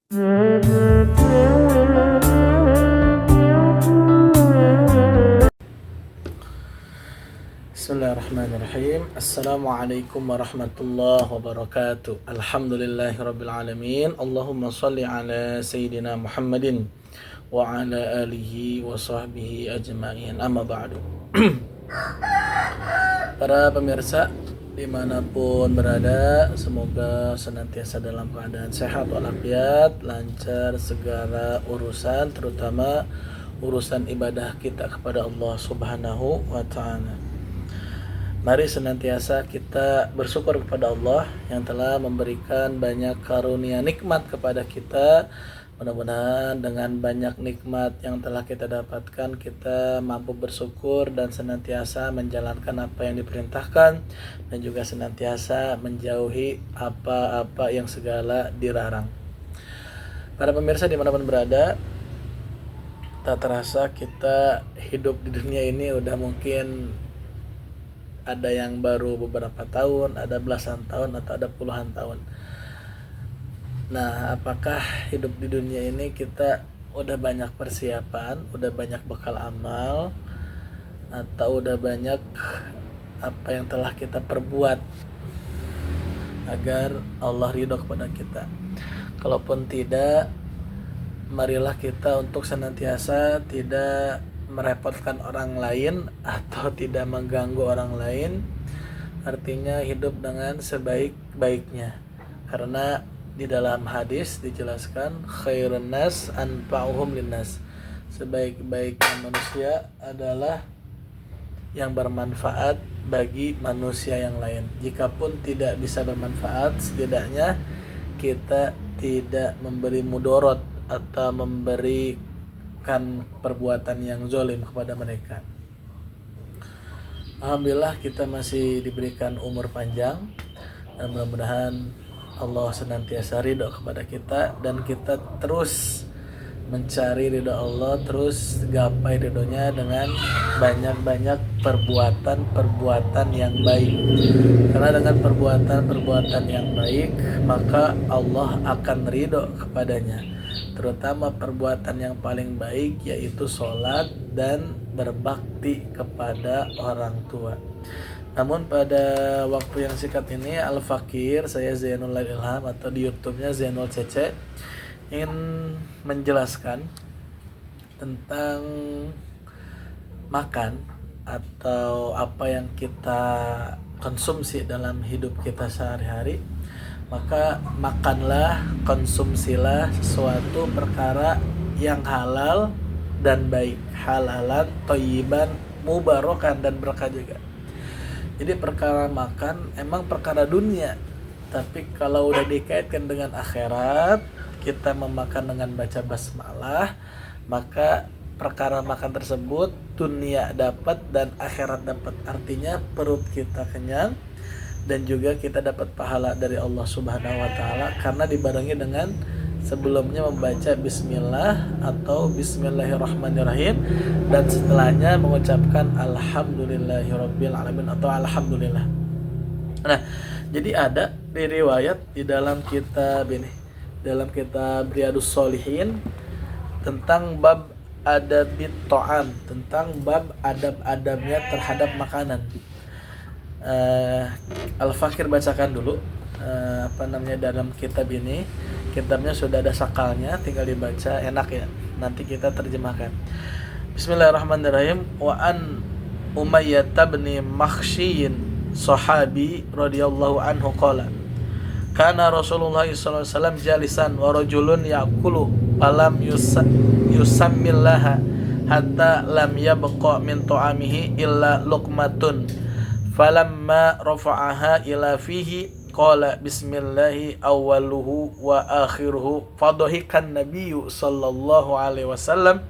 Bismillahirrahmanirrahim. Assalamualaikum warahmatullahi wabarakatuh. Alhamdulillahirabbil alamin. Allahumma shalli ala sayyidina Muhammadin wa ala alihi wa sahbihi ajma'in. Amma ba'du. Para pemirsa dimanapun berada, semoga senantiasa dalam keadaan sehat walafiat, lancar segala urusan, terutama urusan ibadah kita kepada Allah Subhanahu wa ta'ala. Mari senantiasa kita bersyukur kepada Allah yang telah memberikan banyak karunia nikmat kepada kita. Mudah-mudahan dengan banyak nikmat yang telah kita dapatkan, kita mampu bersyukur dan senantiasa menjalankan apa yang diperintahkan, dan juga senantiasa menjauhi apa-apa yang segala dilarang. Para pemirsa dimanapun berada, tak terasa kita hidup di dunia ini udah mungkin ada yang baru beberapa tahun, ada belasan tahun, atau ada puluhan tahun. Nah, apakah hidup di dunia ini kita udah banyak persiapan, udah banyak bekal amal, atau udah banyak apa yang telah kita perbuat agar Allah ridho kepada kita? Kalaupun tidak, marilah kita untuk senantiasa tidak merepotkan orang lain atau tidak mengganggu orang lain. Artinya hidup dengan sebaik-baiknya, karena di dalam hadis dijelaskan khairun nas anfa'uhum linnas, sebaik-baiknya manusia adalah yang bermanfaat bagi manusia yang lain. Jikapun tidak bisa bermanfaat, setidaknya kita tidak memberi mudorot atau memberikan perbuatan yang zalim kepada mereka. Alhamdulillah kita masih diberikan umur panjang, dan mudah-mudahan Allah senantiasa ridho kepada kita, dan kita terus mencari ridho Allah, terus gapai ridhonya dengan banyak-banyak perbuatan yang baik. Karena dengan perbuatan yang baik, maka Allah akan ridho kepadanya. Terutama perbuatan yang paling baik, yaitu sholat dan berbakti kepada orang tua. Namun pada waktu yang singkat ini, Al-Fakir, saya Zainul Ilham atau di YouTube-nya Zainul CC, ingin menjelaskan tentang makan atau apa yang kita konsumsi dalam hidup kita sehari-hari. Maka makanlah, konsumsilah sesuatu perkara yang halal dan baik, halalan, thayyiban, mubarakan, dan berkah juga. Jadi perkara makan emang perkara dunia, tapi kalau udah dikaitkan dengan akhirat, kita memakan dengan baca basmalah, maka perkara makan tersebut dunia dapat dan akhirat dapat. Artinya perut kita kenyang, dan juga kita dapat pahala dari Allah Subhanahu wa taala karena dibarengi dengan sebelumnya membaca bismillah atau bismillahirrahmanirrahim, dan setelahnya mengucapkan alhamdulillahirabbil alamin atau alhamdulillah. Nah, jadi ada di riwayat di dalam kitab ini, dalam kitab Riyadhus Shalihin, tentang bab adabit ta'am, tentang bab adab-adabnya terhadap makanan. Al-Fakir bacakan dulu dalam kitab ini. Kitabnya sudah ada sakalnya, tinggal dibaca, enak ya. Nanti kita terjemahkan. Bismillahirrahmanirrahim. Wa an Umayyah bin Makhshiyin sahabi radhiyallahu anhu qala kana Rasulullah sallallahu alaihi wasallam jalisan wa rajulun ya'kulu falam yusammillaha hatta lam yabqa min ta'amihi illa luqmatun falamma rafa'aha ila fihi qala bismillahi awwaluhu wa akhiruhu fadhahikan nabiyyu sallallahu alaihi wasallam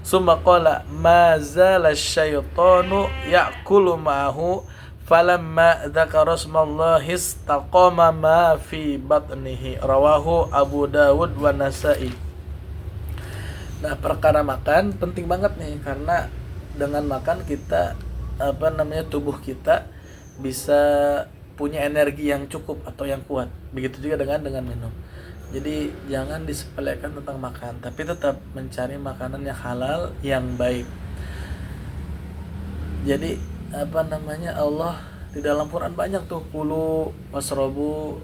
summa qala ma zala syaitanu ya'kulu ma'ahu falamma dzakara ismallahi istaqama ma fi batnihi rawahu Abu Dawud wa Nasa'i. Nah, perkara makan penting banget nih, karena dengan makan kita tubuh kita bisa punya energi yang cukup atau yang kuat. Begitu juga dengan minum. Jadi jangan disepelekan tentang makan, tapi tetap mencari makanan yang halal, yang baik. Jadi Allah di dalam Quran banyak tuh, kulu wasrobu,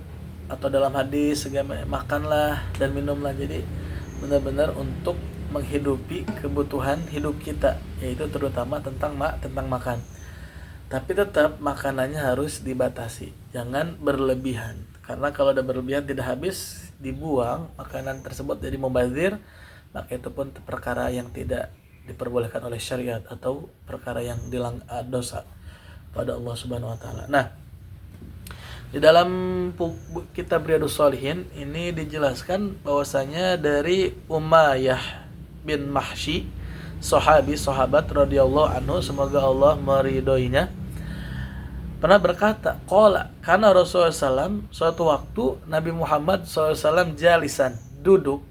atau dalam hadis segala, makanlah dan minumlah. Jadi benar-benar untuk menghidupi kebutuhan hidup kita, yaitu terutama tentang makan. Tapi tetap makanannya harus dibatasi, jangan berlebihan. Karena kalau udah berlebihan tidak habis, dibuang makanan tersebut jadi mubazir, maka itu pun perkara yang tidak diperbolehkan oleh syariat atau perkara yang dosa pada Allah Subhanahu wa taala. Nah, di dalam kitab Riyadhus Shalihin ini dijelaskan bahwasanya dari Umayyah bin Mahsyi, sahabat radhiyallahu anhu, semoga Allah meridhoinya, pernah berkata, qala kana Rasulullah SAW, suatu waktu Nabi Muhammad SAW jalisan, duduk.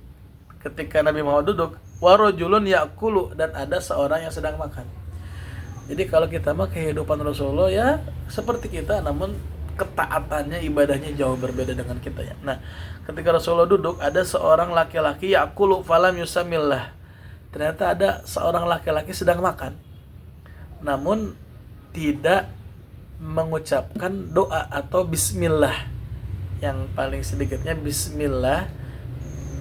Ketika Nabi Muhammad duduk, warajulun ya'kulu, dan ada seorang yang sedang makan. Jadi kalau kita mah kehidupan Rasulullah ya seperti kita, namun ketaatannya, ibadahnya jauh berbeda dengan kita ya. Nah, ketika Rasulullah duduk, ada seorang laki-laki ya'kulu falam yusamillah. Ternyata ada seorang laki-laki sedang makan, namun tidak mengucapkan doa atau bismillah. Yang paling sedikitnya bismillah,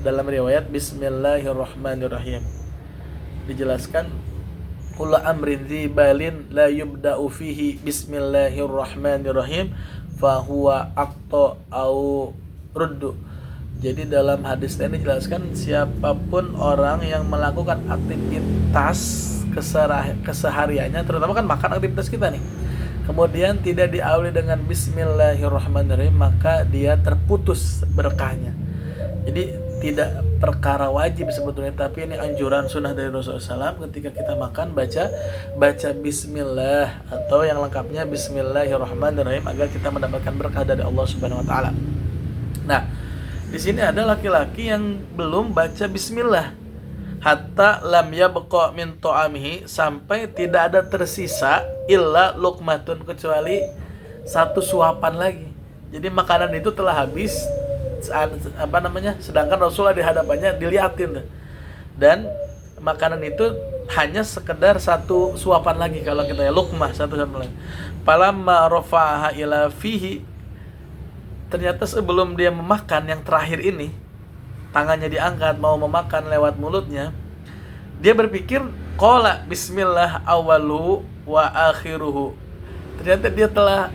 dalam riwayat bismillahirrahmanirrahim. Dijelaskan, kullu amrin dzibalin la yubda'u fihi bismillahirrahmanirrahim fahuwa aqta au ruddu. Jadi dalam hadis ini dijelaskan, siapapun orang yang melakukan aktivitas kesehariannya, terutama kan makan, aktivitas kita nih, kemudian tidak diawali dengan bismillahirrahmanirrahim, maka dia terputus berkahnya. Jadi tidak perkara wajib sebetulnya, tapi ini anjuran sunnah dari Rasulullah SAW. Ketika kita makan, baca bismillah, atau yang lengkapnya bismillahirrahmanirrahim, agar kita mendapatkan berkah dari Allah Subhanahu wa taala. Nah, di sini ada laki-laki yang belum baca bismillah, hatta lam yabqa min ta'amihi, sampai tidak ada tersisa illa luqmatun, kecuali satu suapan lagi. Jadi makanan itu telah habis, sedangkan Rasulullah di hadapannya diliatin, dan makanan itu hanya sekedar satu suapan lagi, kalau kita ya luqmah, satu suapan lagi. Falamma rafa'aha ila fihi, ternyata sebelum dia memakan yang terakhir ini, tangannya diangkat mau memakan lewat mulutnya, dia berpikir qala bismillah awaluhu wa akhiruhu. Ternyata dia telah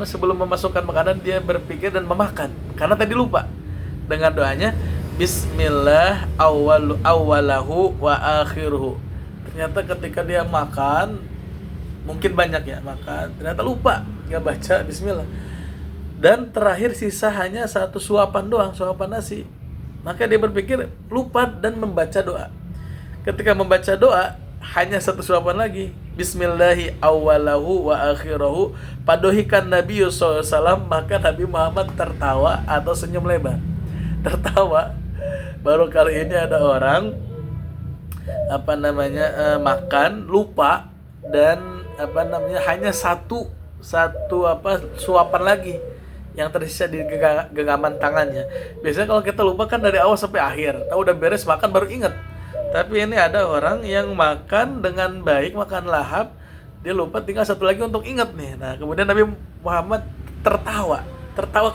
sebelum memasukkan makanan, dia berpikir dan memakan, karena tadi lupa dengan doanya bismillah awalahu wa akhiruhu. Ternyata ketika dia makan, mungkin banyak ya makan, ternyata lupa nggak baca bismillah, dan terakhir sisa hanya satu suapan doang, suapan nasi. Maka dia berpikir lupa dan membaca doa. Ketika membaca doa, hanya satu suapan lagi, bismillahi awalahu wa akhirahu, padohikan Nabi SAW, maka Nabi Muhammad tertawa atau senyum lebar. Tertawa, baru kali ini ada orang makan lupa, dan hanya satu suapan lagi yang tersisa di genggaman tangannya. Biasanya kalau kita lupa kan dari awal sampai akhir, tahu udah beres makan baru ingat. Tapi ini ada orang yang makan dengan baik, makan lahap, dia lupa, tinggal satu lagi untuk ingat nih. Nah, kemudian Nabi Muhammad tertawa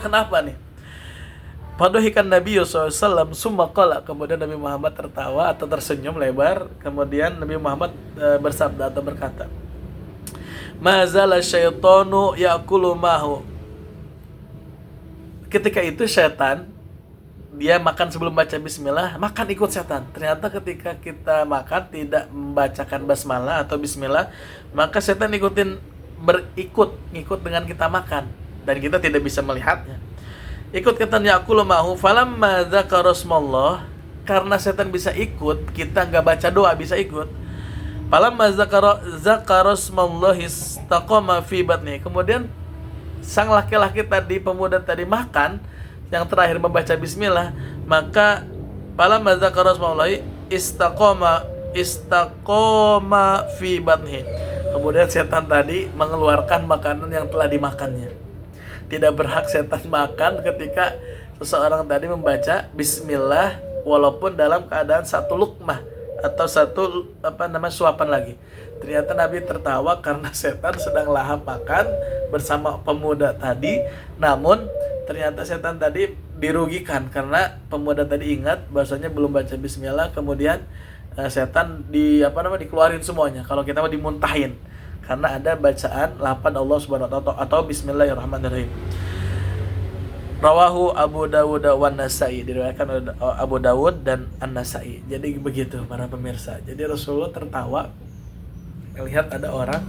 kenapa nih? Fadohikan Nabi SAW summa qala, kemudian Nabi Muhammad tertawa atau tersenyum lebar, kemudian Nabi Muhammad bersabda atau berkata, mazala syaitanu ya'kulu mahu. Ketika itu setan, dia makan sebelum baca bismillah, makan ikut setan. Ternyata ketika kita makan tidak membacakan basmalah atau bismillah, maka setan ngikut dengan kita makan, dan kita tidak bisa melihatnya. Ikut setan ya'kulu mahu falamma dzakara rasmallah, karena setan bisa ikut, kita nggak baca doa bisa ikut. Falamma dzakara rasmallah istaqama fi batni. Kemudian sang laki-laki tadi, pemuda tadi makan, yang terakhir membaca bismillah, maka falamma dzakara rasmallahi istaqama fi batni. Kemudian setan tadi mengeluarkan makanan yang telah dimakannya. Tidak berhak setan makan ketika seseorang tadi membaca bismillah walaupun dalam keadaan satu lukmah atau satu suapan lagi. Ternyata Nabi tertawa karena setan sedang lahap makan bersama pemuda tadi. Namun ternyata setan tadi dirugikan karena pemuda tadi ingat bahwasanya belum baca bismillah, kemudian setan dikeluarin semuanya. Kalau kita mah dimuntahin karena ada bacaan lapan Allah Subhanahu wa taala atau bismillahirrahmanirrahim. Rawahu Abu Dawud wan Nasai, diriwayatkan oleh Abu Dawud dan An-Nasai. Jadi begitu para pemirsa. Jadi Rasulullah tertawa melihat ada orang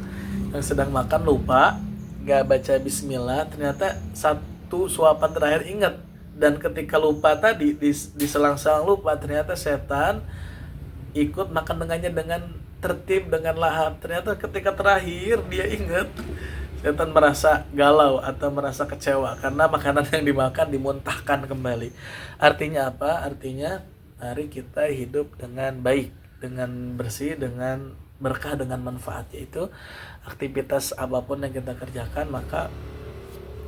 yang sedang makan lupa gak baca bismillah, ternyata satu suapan terakhir ingat, dan ketika lupa tadi di selang-selang lupa ternyata setan ikut makan dengannya dengan tertib, dengan lahap. Ternyata ketika terakhir dia ingat, setan merasa galau atau merasa kecewa karena makanan yang dimakan dimuntahkan kembali. Artinya apa? Artinya mari kita hidup dengan baik, dengan bersih, dengan berkah, dengan manfaat, yaitu aktivitas apapun yang kita kerjakan maka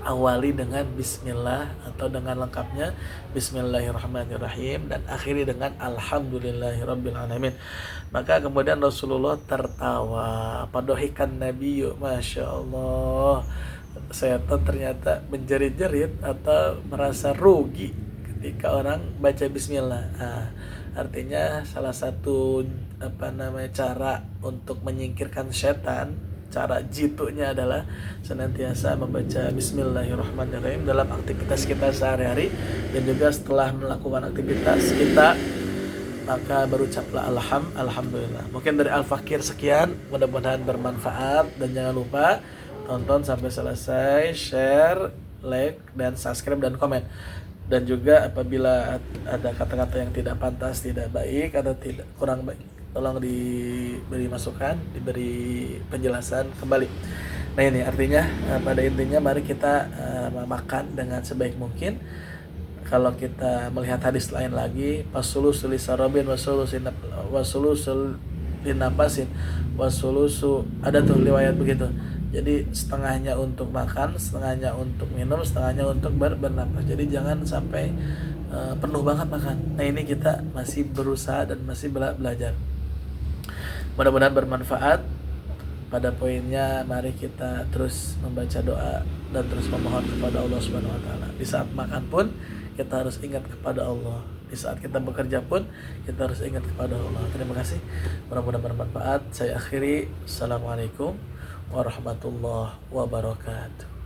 awali dengan bismillah atau dengan lengkapnya bismillahirrahmanirrahim dan akhiri dengan alhamdulillahirabbil alamin. Maka kemudian Rasulullah tertawa, padohikan nabiyyu, masya Allah. Setan ternyata menjerit-jerit atau merasa rugi ketika orang baca bismillah. Artinya salah satu cara untuk menyingkirkan setan, cara jitunya adalah senantiasa membaca bismillahirrahmanirrahim dalam aktivitas kita sehari-hari, dan juga setelah melakukan aktivitas kita maka berucaplah alhamdulillah. Mungkin dari Al-Fakir sekian, mudah-mudahan bermanfaat, dan jangan lupa tonton sampai selesai, share, like, dan subscribe dan komen. Dan juga apabila ada kata-kata yang tidak pantas, tidak baik atau tidak kurang baik, tolong diberi masukan, diberi penjelasan kembali. Nah ini artinya pada intinya mari kita makan dengan sebaik mungkin. Kalau kita melihat hadis lain lagi, wasulusul lisarabin wasulusul linapasin wasulusu, ada tuh riwayat begitu. Jadi setengahnya untuk makan, setengahnya untuk minum, setengahnya untuk bernapas. Jadi jangan sampai penuh banget makan. Nah ini kita masih berusaha dan masih belajar. Mudah-mudahan bermanfaat. Pada poinnya mari kita terus membaca doa dan terus memohon kepada Allah Subhanahu wa taala. Di saat makan pun kita harus ingat kepada Allah. Di saat kita bekerja pun kita harus ingat kepada Allah. Terima kasih. Mudah-mudahan bermanfaat. Saya akhiri. Assalamualaikum warahmatullahi wabarakatuh.